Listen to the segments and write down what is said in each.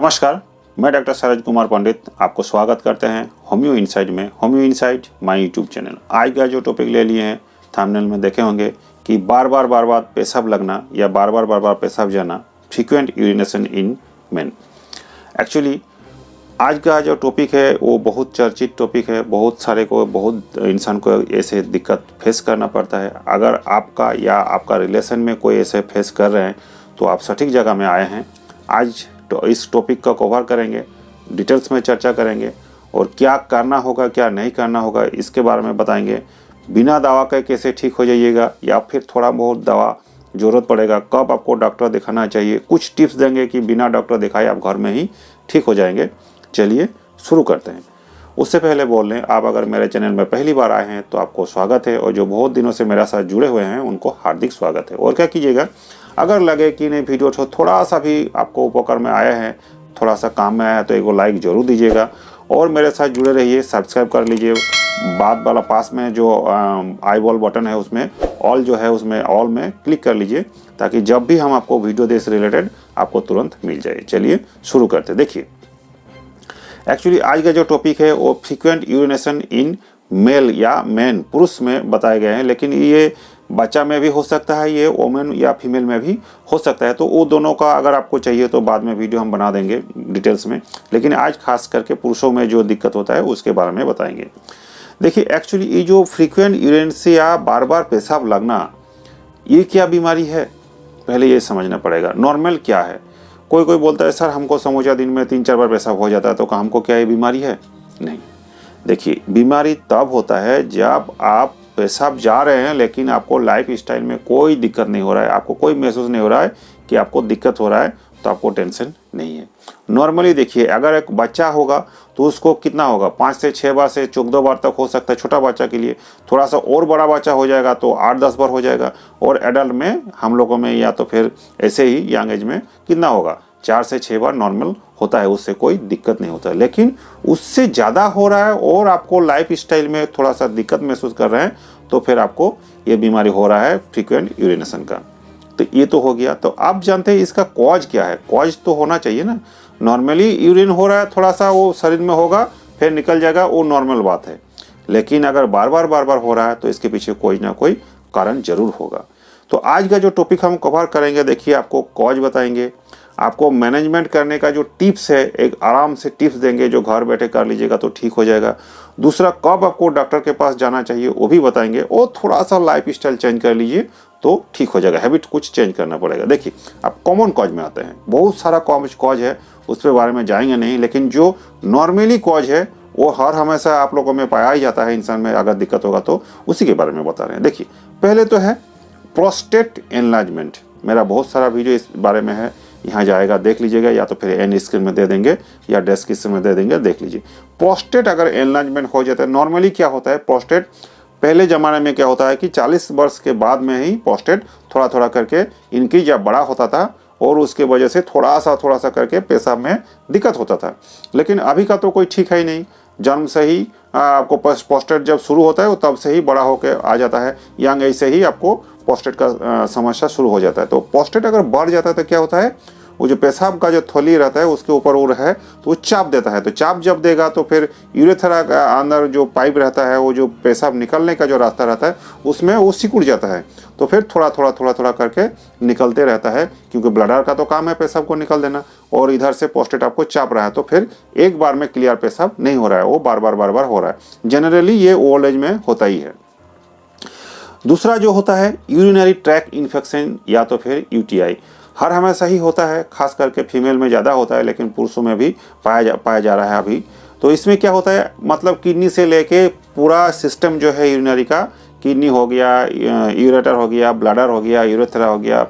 नमस्कार, मैं डॉक्टर सरज कुमार पंडित आपको स्वागत करते हैं होम्यो इनसाइट में। Homeo insight my YouTube channel. आज का जो टॉपिक ले लिए हैं थंबनेल में देखे होंगे कि बार बार पेशाब लगना या बार बार पेशाब जाना, फ्रीक्वेंट यूरिनेशन इन मेन। एक्चुअली आज का जो टॉपिक है वो बहुत चर्चित टॉपिक है। बहुत इंसान को ऐसे दिक्कत फेस करना पड़ता है। अगर आपका या आपका रिलेशन में कोई ऐसे फेस कर रहे हैं तो आप सटीक जगह में आए हैं। आज तो इस टॉपिक का कवर करेंगे, डिटेल्स में चर्चा करेंगे और क्या करना होगा क्या नहीं करना होगा इसके बारे में बताएंगे। बिना दवा के कैसे ठीक हो जाइएगा या फिर थोड़ा बहुत दवा ज़रूरत पड़ेगा, कब आपको डॉक्टर दिखाना चाहिए, कुछ टिप्स देंगे कि बिना डॉक्टर दिखाए आप घर में ही ठीक हो जाएंगे। चलिए शुरू करते हैं। उससे पहले बोल लें, आप अगर मेरे चैनल में पहली बार आए हैं तो आपको स्वागत है, और जो बहुत दिनों से मेरे साथ जुड़े हुए हैं उनको हार्दिक स्वागत है। और क्या कीजिएगा, अगर लगे कि नहीं वीडियो थोड़ा सा भी आपको उपकार में आया है, थोड़ा सा काम में आया है तो एक लाइक जरूर दीजिएगा और मेरे साथ जुड़े रहिए। सब्सक्राइब कर लीजिए। बाद वाला पास में जो आई बॉल बटन है उसमें ऑल जो है उसमें ऑल में क्लिक कर लीजिए ताकि जब भी हम आपको वीडियो दे से रिलेटेड आपको तुरंत मिल जाए। चलिए शुरू करते। देखिए, एक्चुअली आज का जो टॉपिक है वो फ्रीक्वेंट यूरिनेशन इन मेल या मैन, पुरुष में बताए गए हैं, लेकिन ये बच्चा में भी हो सकता है, ये वोमेन या फीमेल में भी हो सकता है। तो वो दोनों का अगर आपको चाहिए तो बाद में वीडियो हम बना देंगे डिटेल्स में, लेकिन आज खास करके पुरुषों में जो दिक्कत होता है उसके बारे में बताएंगे। देखिए, एक्चुअली ये जो फ्रीक्वेंट यूरिनेशन या बार बार पेशाब लगना, ये क्या बीमारी है पहले ये समझना पड़ेगा। नॉर्मल क्या है? कोई बोलता है सर हमको समोचा दिन में 3-4 बार पेशाब हो जाता है, तो हमको क्या ये बीमारी है? नहीं। देखिए, बीमारी तब होता है जब आप पेशाब जा रहे हैं लेकिन आपको लाइफ स्टाइल में कोई दिक्कत नहीं हो रहा है, आपको कोई महसूस नहीं हो रहा है कि आपको दिक्कत हो रहा है, तो आपको टेंशन नहीं है। नॉर्मली देखिए, अगर एक बच्चा होगा तो उसको कितना होगा, 5 से 6 बार से 14 बार तक हो सकता है छोटा बच्चा के लिए। थोड़ा सा और बड़ा बच्चा हो जाएगा तो 8-10 बार हो जाएगा, और एडल्ट में हम लोगों में या तो फिर ऐसे ही यंग एज में कितना होगा, 4 से 6 बार नॉर्मल होता है, उससे कोई दिक्कत नहीं होता है। लेकिन उससे ज़्यादा हो रहा है और आपको लाइफ स्टाइल में थोड़ा सा दिक्कत महसूस कर रहे हैं तो फिर आपको ये बीमारी हो रहा है फ्रीक्वेंट यूरिनेशन का। तो ये तो हो गया। तो आप जानते हैं इसका कॉज क्या है? कॉज तो होना चाहिए ना। नॉर्मली यूरिन हो रहा है, थोड़ा सा वो शरीर में होगा फिर निकल जाएगा, वो नॉर्मल बात है। लेकिन अगर बार बार हो रहा है तो इसके पीछे कोई ना कोई कारण जरूर होगा। तो आज का जो टॉपिक हम कवर करेंगे, देखिए आपको कॉज बताएंगे, आपको मैनेजमेंट करने का जो टिप्स है एक आराम से टिप्स देंगे जो घर बैठे कर लीजिएगा तो ठीक हो जाएगा। दूसरा, कब आपको डॉक्टर के पास जाना चाहिए वो भी बताएंगे, और थोड़ा सा लाइफ स्टाइल चेंज कर लीजिए तो ठीक हो जाएगा। हैबिट कुछ चेंज करना पड़ेगा। देखिए, आप कॉमन कॉज में आते हैं, बहुत सारा कॉज है, उस पर बारे में जाएंगे नहीं, लेकिन जो नॉर्मली कॉज है वो हर हमेशा आप लोगों में पाया ही जाता है। इंसान में अगर दिक्कत होगा तो उसी के बारे में बता रहे हैं। देखिए, पहले तो है प्रोस्टेट एनलार्जमेंट। मेरा बहुत सारा वीडियो इस बारे में है, यहाँ जाएगा देख लीजिएगा, या तो फिर एंड स्क्रीन में दे देंगे या डिस्क्रिप्शन में दे देंगे, देख लीजिए। प्रोस्टेट अगर एनलार्जमेंट हो जाता है, नॉर्मली क्या होता है, प्रोस्टेट पहले ज़माने में क्या होता है कि 40 वर्ष के बाद में ही प्रोस्टेट थोड़ा करके इनकी जब बड़ा होता था और उसके वजह से थोड़ा सा करके पेशाब में दिक्कत होता था। लेकिन अभी का तो कोई ठीक है ही नहीं। जन्म से ही आपको प्रोस्टेट जब शुरू होता है वो तब से ही बड़ा होकर आ जाता है, यंग एज से ही आपको प्रोस्टेट का समस्या शुरू हो जाता है। तो प्रोस्टेट अगर बढ़ जाता है तो क्या होता है, वो जो पेशाब का जो थैली रहता है उसके ऊपर वो है तो वो चाप देता है। तो चाप जब देगा तो फिर यूरेथ्रा का अंदर जो पाइप रहता है, वो जो पेशाब निकलने का जो रास्ता रहता है उसमें वो सिकुड़ जाता है। तो फिर थोड़ा करके निकलते रहता है, क्योंकि ब्लडर का तो काम है पेशाब को निकल देना, और इधर से प्रोस्टेट आपको चाप रहा है। तो फिर एक बार में क्लियर पेशाब नहीं हो रहा है, वो बार बार हो रहा है। जनरली ये ओल्ड एज में होता ही है। दूसरा जो होता है यूरिनरी ट्रैक्ट इन्फेक्शन या तो फिर यूटीआई, हर हमेशा ही होता है, खास करके फीमेल में ज़्यादा होता है, लेकिन पुरुषों में भी पाया जा रहा है अभी। तो इसमें क्या होता है, मतलब किडनी से लेके पूरा सिस्टम जो है यूरिनरी का, किडनी हो गया, यूरेटर हो गया, ब्लडर हो गया, यूरेथ्रा हो गया,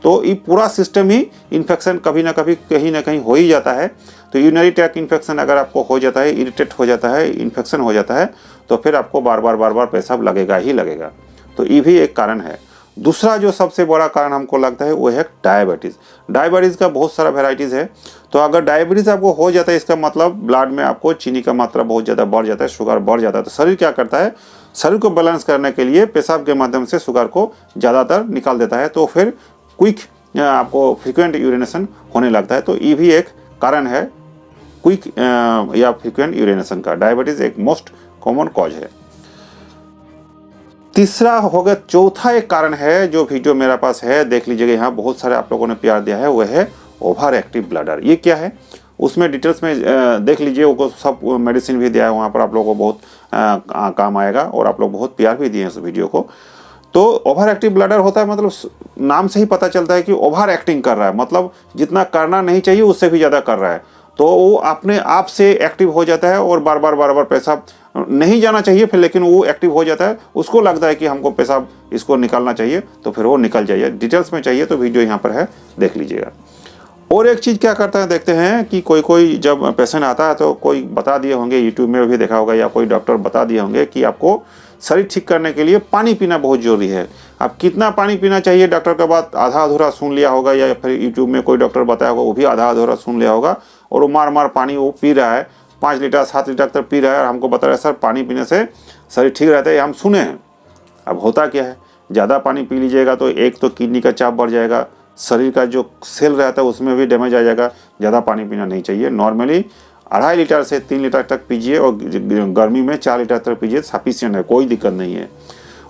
तो ये पूरा सिस्टम ही इन्फेक्शन कभी ना कभी कहीं ना कहीं हो ही जाता है। तो यूरिनरी ट्रैक्ट इन्फेक्शन अगर आपको हो जाता है, इरिटेट हो जाता है, इन्फेक्शन हो जाता है, तो फिर आपको बार बार पेशाब लगेगा ही लगेगा। तो ये भी एक कारण है। दूसरा जो सबसे बड़ा कारण हमको लगता है वो है डायबिटीज़। डायबिटीज़ का बहुत सारा वेराइटीज़ है। तो अगर डायबिटीज़ आपको हो जाता है, इसका मतलब ब्लड में आपको चीनी का मात्रा बहुत ज़्यादा बढ़ जाता है, शुगर बढ़ जाता है। तो शरीर क्या करता है, शरीर को बैलेंस करने के लिए पेशाब के माध्यम से शुगर को ज़्यादातर निकाल देता है। तो फिर क्विक आपको फ्रीक्वेंट यूरिनेशन होने लगता है। तो ये भी एक कारण है क्विक या फ्रीक्वेंट यूरिनेशन का। डायबिटीज एक मोस्ट कॉमन कॉज है। तीसरा हो गया, चौथा एक कारण है जो वीडियो मेरे पास है, देख लीजिएगा, यहाँ बहुत सारे आप लोगों ने प्यार दिया है, वह है ओवर एक्टिव ब्लडर। ये क्या है उसमें डिटेल्स में देख लीजिए, वो सब मेडिसिन भी दिया है वहाँ पर, आप लोगों को बहुत काम आएगा और आप लोग बहुत प्यार भी दिए हैं इस वीडियो को। तो ओवर एक्टिव ब्लडर होता है मतलब नाम से ही पता चलता है कि ओवर एक्टिंग कर रहा है, मतलब जितना करना नहीं चाहिए उससे भी ज़्यादा कर रहा है। तो वो अपने आप से एक्टिव हो जाता है और बार बार पेशाब नहीं जाना चाहिए फिर, लेकिन वो एक्टिव हो जाता है, उसको लगता है कि हमको पेशाब इसको निकालना चाहिए, तो फिर वो निकल जाइए। डिटेल्स में चाहिए तो वीडियो यहाँ पर है, देख लीजिएगा। और एक चीज़ क्या करता है देखते हैं कि कोई जब पेशेंट आता है तो कोई बता दिए होंगे, यूट्यूब में भी देखा होगा या कोई डॉक्टर बता दिए होंगे कि आपको शरीर ठीक करने के लिए पानी पीना बहुत जरूरी है। अब कितना पानी पीना चाहिए डॉक्टर का बात आधा अधूरा सुन लिया होगा, या फिर यूट्यूब में कोई डॉक्टर बताया होगा वो भी आधा अधूरा सुन लिया होगा, और वो मार पानी वो पी रहा है, 5 लीटर 7 लीटर तक पी रहा है और हमको बता रहा है सर पानी पीने से शरीर ठीक रहता है, हम सुने हैं। अब होता क्या है, ज़्यादा पानी पी लीजिएगा तो एक तो किडनी का चाप बढ़ जाएगा, शरीर का जो सेल रहता है उसमें भी डैमेज आ जाएगा। ज़्यादा पानी पीना नहीं चाहिए। नॉर्मली 2.5 लीटर से 3 लीटर तक पीजिए, और गर्मी में 4 लीटर तक पीजिए, सफिशिएंट है, कोई दिक्कत नहीं है,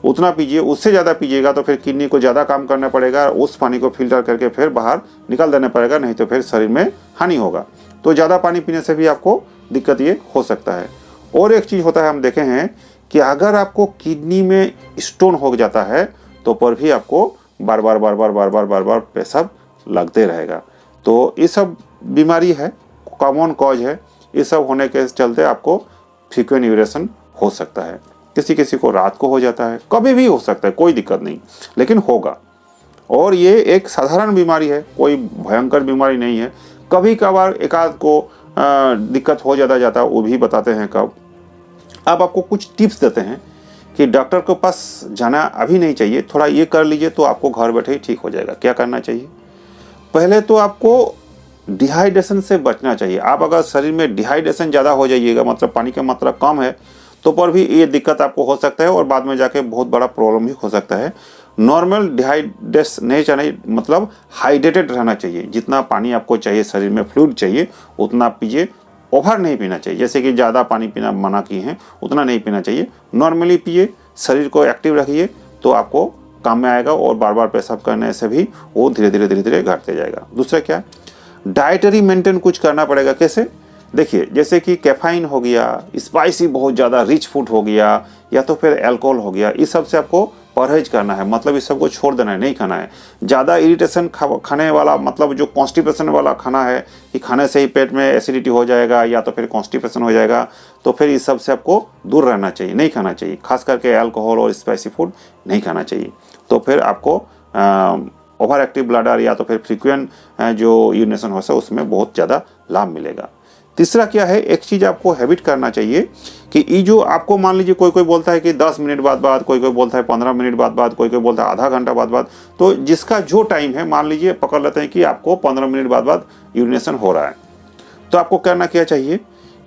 उतना पीजिए। उससे ज़्यादा पीजिएगा तो फिर किडनी को ज़्यादा काम करना पड़ेगा, उस पानी को फिल्टर करके फिर बाहर निकाल देना पड़ेगा, नहीं तो फिर शरीर में हानि होगा। तो ज़्यादा पानी पीने से भी आपको दिक्कत ये हो सकता है। और एक चीज़ होता है, हम देखे हैं कि अगर आपको किडनी में स्टोन हो जाता है तो पर भी आपको बार बार पेशाब लगते रहेगा। तो ये सब बीमारी है, कॉमन कॉज है, ये सब होने के चलते आपको फ्रीक्वेंट यूरिनेशन हो सकता है। किसी को रात को हो जाता है, कभी भी हो सकता है, कोई दिक्कत नहीं, लेकिन होगा। और ये एक साधारण बीमारी है, कोई भयंकर बीमारी नहीं है। कभी कभार एकाध को दिक्कत हो जाता है, वो भी बताते हैं कब। अब आपको कुछ टिप्स देते हैं कि डॉक्टर के पास जाना अभी नहीं चाहिए, थोड़ा ये कर लीजिए तो आपको घर बैठे ही ठीक हो जाएगा। क्या करना चाहिए? पहले तो आपको डिहाइड्रेशन से बचना चाहिए। आप अगर शरीर में डिहाइड्रेशन ज़्यादा हो जाइएगा, मतलब पानी की मात्रा कम है, तो पर भी ये दिक्कत आपको हो सकता है और बाद में जाके बहुत बड़ा प्रॉब्लम भी हो सकता है। नॉर्मल डिहाइड्रेशन नहीं चाहिए, मतलब हाइड्रेटेड रहना चाहिए। जितना पानी आपको चाहिए, शरीर में फ्लूइड चाहिए, उतना पीजिए। ओवर नहीं पीना चाहिए, जैसे कि ज़्यादा पानी पीना मना किए हैं, उतना नहीं पीना चाहिए। नॉर्मली पिए, शरीर को एक्टिव रखिए, तो आपको काम में आएगा। और बार बार पेशाब करने से भी वो धीरे धीरे घटते जाएगा। दूसरा क्या, डाइटरी मेंटेन कुछ करना पड़ेगा। कैसे? देखिए, जैसे कि कैफाइन हो गया, स्पाइसी बहुत ज़्यादा रिच फूड हो गया, या तो फिर अल्कोहल हो गया, इस सब से आपको परहेज करना है, मतलब इस सबको छोड़ देना है, नहीं खाना है। ज़्यादा इरिटेशन खाने वाला, मतलब जो कॉन्स्टिपेशन वाला खाना है कि खाने से ही पेट में एसिडिटी हो जाएगा या तो फिर कॉन्स्टिपेशन हो जाएगा, तो फिर इस सब से आपको दूर रहना चाहिए, नहीं खाना चाहिए। खास करके अल्कोहल और स्पाइसी फूड नहीं खाना चाहिए। तो फिर आपको ओवर एक्टिव ब्लडर या तो फिर फ्रीक्वेंट जो यूरिनेशन हो उसमें बहुत ज़्यादा लाभ मिलेगा। तीसरा क्या है, एक चीज़ आपको हैबिट करना चाहिए कि ये जो आपको मान लीजिए कोई बोलता है कि 10 मिनट बाद, कोई बोलता है 15 मिनट बाद, कोई बोलता है आधा घंटा बाद, तो जिसका जो टाइम है, मान लीजिए पकड़ लेते हैं कि आपको 15 मिनट बाद यूरिनेशन हो रहा है, तो आपको करना क्या चाहिए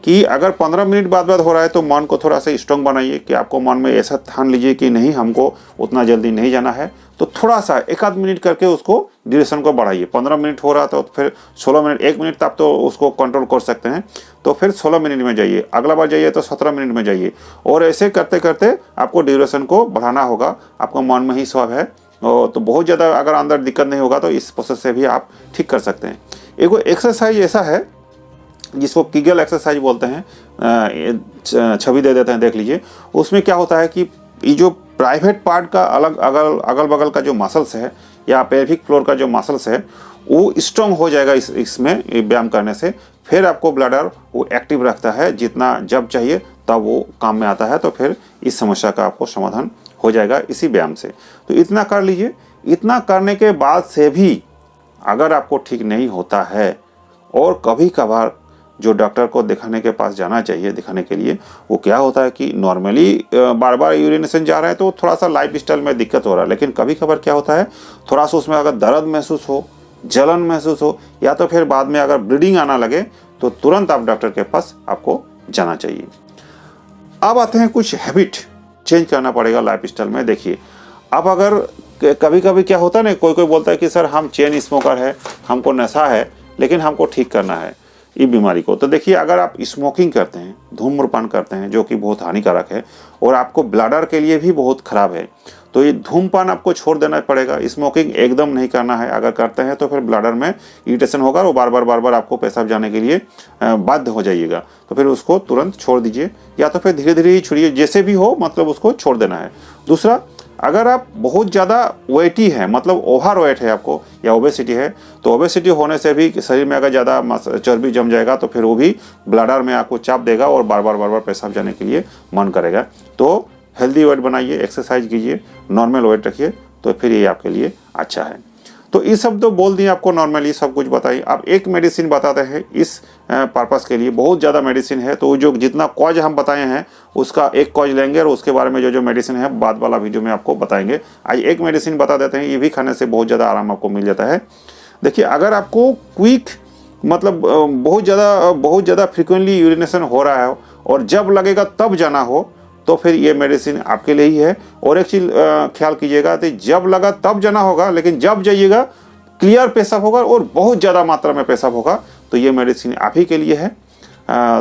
कि अगर 15 मिनट बाद हो रहा है तो मन को थोड़ा सा स्ट्रॉन्ग बनाइए कि आपको मन में ऐसा ठान लीजिए कि नहीं, हमको उतना जल्दी नहीं जाना है, तो थोड़ा सा 1 मिनट करके उसको ड्यूरेशन को बढ़ाइए। 15 मिनट हो रहा तो फिर 16 मिनट, 1 मिनट तक तो उसको कंट्रोल कर सकते हैं, तो फिर 16 मिनट में जाइए, अगला बार जाइए तो 17 मिनट में जाइए। और ऐसे करते करते आपको ड्यूरेशन को बढ़ाना होगा, आपका मन में ही स्वभाव है। तो बहुत ज़्यादा अगर अंदर दिक्कत नहीं होगा तो इस प्रोसेस से भी आप ठीक कर सकते हैं। एक एक्सरसाइज ऐसा है जिसको किगल एक्सरसाइज बोलते हैं, छवि दे देते हैं, देख लीजिए। उसमें क्या होता है कि ये जो प्राइवेट पार्ट का अगल बगल का जो मसल्स है या पेल्विक फ्लोर का जो मसल्स है वो स्ट्रॉन्ग हो जाएगा इसमें व्यायाम करने से। फिर आपको ब्लडर वो एक्टिव रखता है, जितना जब चाहिए तब वो काम में आता है, तो फिर इस समस्या का आपको समाधान हो जाएगा इसी व्यायाम से। तो इतना कर लीजिए। इतना करने के बाद से भी अगर आपको ठीक नहीं होता है, और कभी कभार जो डॉक्टर को दिखाने के पास जाना चाहिए दिखाने के लिए, वो क्या होता है कि नॉर्मली बार बार यूरिनेशन जा रहा है तो थोड़ा सा लाइफ स्टाइल में दिक्कत हो रहा है, लेकिन कभी कभार क्या होता है, थोड़ा सा उसमें अगर दर्द महसूस हो, जलन महसूस हो, या तो फिर बाद में अगर ब्लीडिंग आना लगे, तो तुरंत आप डॉक्टर के पास आपको जाना चाहिए। अब आते हैं कुछ हैबिट चेंज करना पड़ेगा लाइफ स्टाइल में। देखिए, अब अगर कभी कभी क्या होता है ना, कोई बोलता है कि सर हम चेन स्मोकर है, हमको नशा है, लेकिन हमको ठीक करना है। ये बीमारी को। तो देखिए, अगर आप स्मोकिंग करते हैं, धूम्रपान करते हैं, जो कि बहुत हानिकारक है और आपको ब्लैडर के लिए भी बहुत खराब है, तो ये धूम्रपान आपको छोड़ देना पड़ेगा। स्मोकिंग एकदम नहीं करना है। अगर करते हैं तो फिर ब्लैडर में इरिटेशन होगा और बार बार आपको पेशाब जाने के लिए बाध्य हो जाइएगा। तो फिर उसको तुरंत छोड़ दीजिए, या तो फिर धीरे धीरे ही छोड़िए, जैसे भी हो, मतलब उसको छोड़ देना है। दूसरा, अगर आप बहुत ज़्यादा वेटी है, मतलब ओवर वेट है आपको, या ओबेसिटी है, तो ओबेसिटी होने से भी शरीर में अगर ज़्यादा चर्बी जम जाएगा तो फिर वो भी ब्लैडर में आपको चाप देगा और बार बार पेशाब जाने के लिए मन करेगा। तो हेल्दी वेट बनाइए, एक्सरसाइज कीजिए, नॉर्मल वेट रखिए, तो फिर ये आपके लिए अच्छा है। तो ये सब तो बोल दिए आपको, नॉर्मली सब कुछ बताइए। अब एक मेडिसिन बताते हैं इस पर्पस के लिए। बहुत ज़्यादा मेडिसिन है, तो जो जितना कॉज हम बताए हैं उसका एक कॉज लेंगे और उसके बारे में जो मेडिसिन है बाद वाला वीडियो में आपको बताएंगे। आज एक मेडिसिन बता देते हैं, ये भी खाने से बहुत ज़्यादा आराम आपको मिल जाता है। देखिए, अगर आपको क्विक, मतलब बहुत ज़्यादा फ्रिक्वेंटली यूरिनेशन हो रहा है और जब लगेगा तब जाना हो, तो फिर ये मेडिसिन आपके लिए ही है। और एक चीज़ ख्याल कीजिएगा, तो जब लगा तब जाना होगा, लेकिन जब जाइएगा क्लियर पेशाब होगा और बहुत ज़्यादा मात्रा में पेशाब होगा, तो ये मेडिसिन आप ही के लिए है।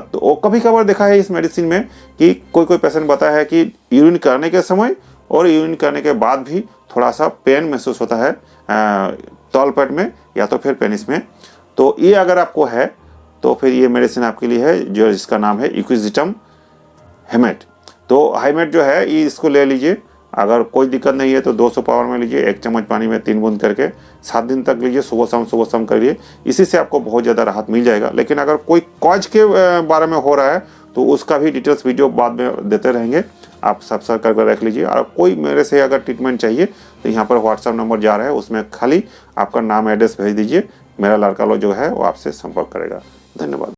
तो कभी कभार देखा है इस मेडिसिन में कि कोई पेशेंट बताया है कि यूरिन करने के समय और यूरिन करने के बाद भी थोड़ा सा पेन महसूस होता है तौल पेट में या तो फिर पेनिस में। तो ये अगर आपको है तो फिर ये मेडिसिन आपके लिए है, जो जिसका नाम है इक्विजिटम हेमेट। तो हाइमेट जो है ये, इसको ले लीजिए। अगर कोई दिक्कत नहीं है तो 200 पावर में लीजिए, 1 चम्मच पानी में 3 बूंद करके 7 दिन तक लीजिए, सुबह शाम करिए। इसी से आपको बहुत ज़्यादा राहत मिल जाएगा। लेकिन अगर कोई कॉज के बारे में हो रहा है तो उसका भी डिटेल्स वीडियो बाद में देते रहेंगे, आप सब करके रख लीजिए। और कोई मेरे से अगर ट्रीटमेंट चाहिए तो यहाँ पर व्हाट्सअप नंबर जा रहा है, उसमें खाली आपका नाम एड्रेस भेज दीजिए, मेरा लड़का लोग जो है वो आपसे संपर्क करेगा। धन्यवाद।